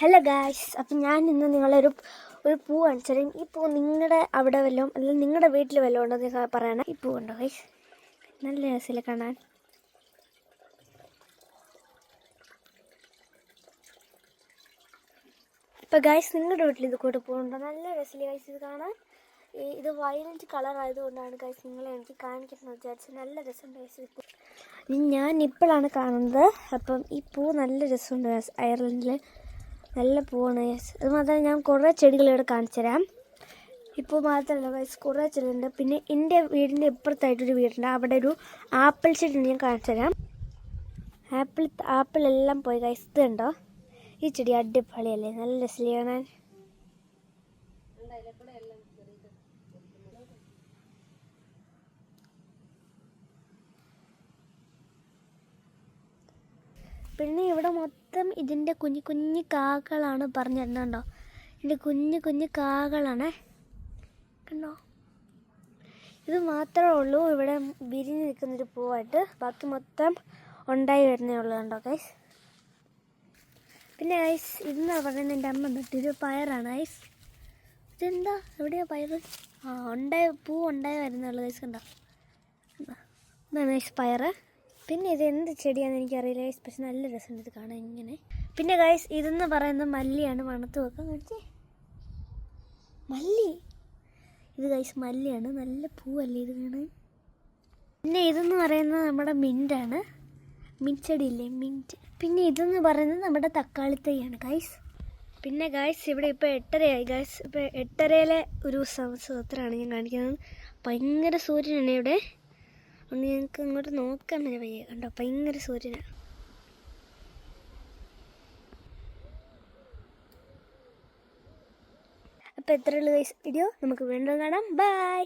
Hello guys, അപ്പം ഞാൻ ഇന്ന് നിങ്ങളൊരു പൂ കാണിച്ചു തരാം. ഈ പൂ നിങ്ങളുടെ അവിടെ വല്ലതും അല്ലെങ്കിൽ നിങ്ങളുടെ വീട്ടിൽ വല്ലതും ഉണ്ടോ നിങ്ങൾ പറയണം. ഈ പൂ ഉണ്ടോ ഗായ്സ്? നല്ല രസമില്ല കാണാൻ. ഇപ്പം ഗായ്സ് നിങ്ങളുടെ വീട്ടിൽ ഇത് കൂടെ പൂവുണ്ടോ? നല്ല രസമില്ല ഗായ്സ് ഇത് കാണാൻ. ഇത് വയലറ്റ് കളർ ആയതുകൊണ്ടാണ് ഗായ്സ് നിങ്ങളെ എനിക്ക് കാണിക്കുന്നത് വിചാരിച്ചത്. നല്ല രസമുണ്ട് ഗായ്സ്. ഇപ്പോൾ ഞാൻ ഇപ്പോഴാണ് കാണുന്നത്. അപ്പം ഈ പൂ നല്ല രസമുണ്ട് ഗായ്സ്. അയർലൻഡിൽ നല്ല പൂവാണ് ഗൈസ്. അത് മാത്രമല്ല ഞാൻ കുറേ ചെടികൾ ഇവിടെ കാണിച്ചു തരാം. ഇപ്പോൾ മാത്രമല്ല ഗൈസ്, കുറേ ചെടിയുണ്ട്. പിന്നെ എൻ്റെ വീടിൻ്റെ ഇപ്പുറത്തായിട്ടൊരു വീടുണ്ട്. അവിടെ ഒരു ആപ്പിൾ ചെടി ഞാൻ കാണിച്ചു തരാം. ആപ്പിൾ എല്ലാം പോയി ഗൈസ്. ഇത് കണ്ടോ? ഈ ചെടി അടിപൊളിയല്ലേ? നല്ല രസമില്ലേ കാണാൻ? പിന്നെ ഇവിടെ മൊത്തം ഇതിൻ്റെ കുഞ്ഞു കുഞ്ഞു കാകളാണ് പറഞ്ഞിരുന്നുണ്ടോ? ഇതിൻ്റെ കുഞ്ഞു കുഞ്ഞു കാകളാണ്. കണ്ടോ? ഇത് മാത്രമേ ഉള്ളൂ ഇവിടെ വിരിഞ്ഞ് നിൽക്കുന്നൊരു പൂവായിട്ട്. ബാക്കി മൊത്തം ഉണ്ടായി വരുന്നേ ഉള്ളൂ. കണ്ടോ ഗൈസ്? പിന്നെ ഗൈസ് ഇതെന്നാ പറയുന്നത്, എൻ്റെ അമ്മ നട്ടൊരു പയറാണ് ഗൈസ്. ഇതെന്താ? എവിടെയാ പയർ? പൂ ഉണ്ടായി വരുന്നേ ഉള്ളൂ ഗൈസ്. കണ്ടോ? ഇതാണ് ഗൈസ് പയർ. പിന്നെ ഇത് എന്ത് ചെടിയാണെന്ന് എനിക്കറിയില്ല ഗൈസ്, പക്ഷെ നല്ല രസമുണ്ട് ഇത് കാണാൻ ഇങ്ങനെ. പിന്നെ ഗൈസ് ഇതെന്ന് പറയുന്നത് മല്ലിയാണ്. മണത്ത് വെക്കാൻ കാണിച്ചേ, മല്ലി. ഇത് ഗൈസ് മല്ലിയാണ്. നല്ല പൂവല്ലേ ഇത് കാണാൻ? പിന്നെ ഇതെന്ന് പറയുന്നത് നമ്മുടെ മിൻ്റാണ്. Mint ചെടിയില്ലേ, mint. പിന്നെ ഇതെന്ന് പറയുന്നത് നമ്മുടെ തക്കാളിത്തൈയാണ് ഗൈസ്. പിന്നെ ഗൈസ് ഇവിടെ ഇപ്പോൾ 8:30 ഗൈസ്. ഇപ്പോൾ 8:30 ഒരു സമുദ്രമാണ് ഞാൻ കാണിക്കുന്നത്. ഭയങ്കര സൂര്യനാണ് ഇവിടെ. ഒന്ന് ഞങ്ങൾക്ക് ഇങ്ങോട്ട് നോക്കാൻ വരെ വയ്യ. കണ്ടോ? ഭയങ്കര സൂര്യനാണ്. അപ്പോൾ എത്രയുള്ളൂ ഗൈസ് വീഡിയോ. നമുക്ക് വീണ്ടും കാണാം. ബൈ.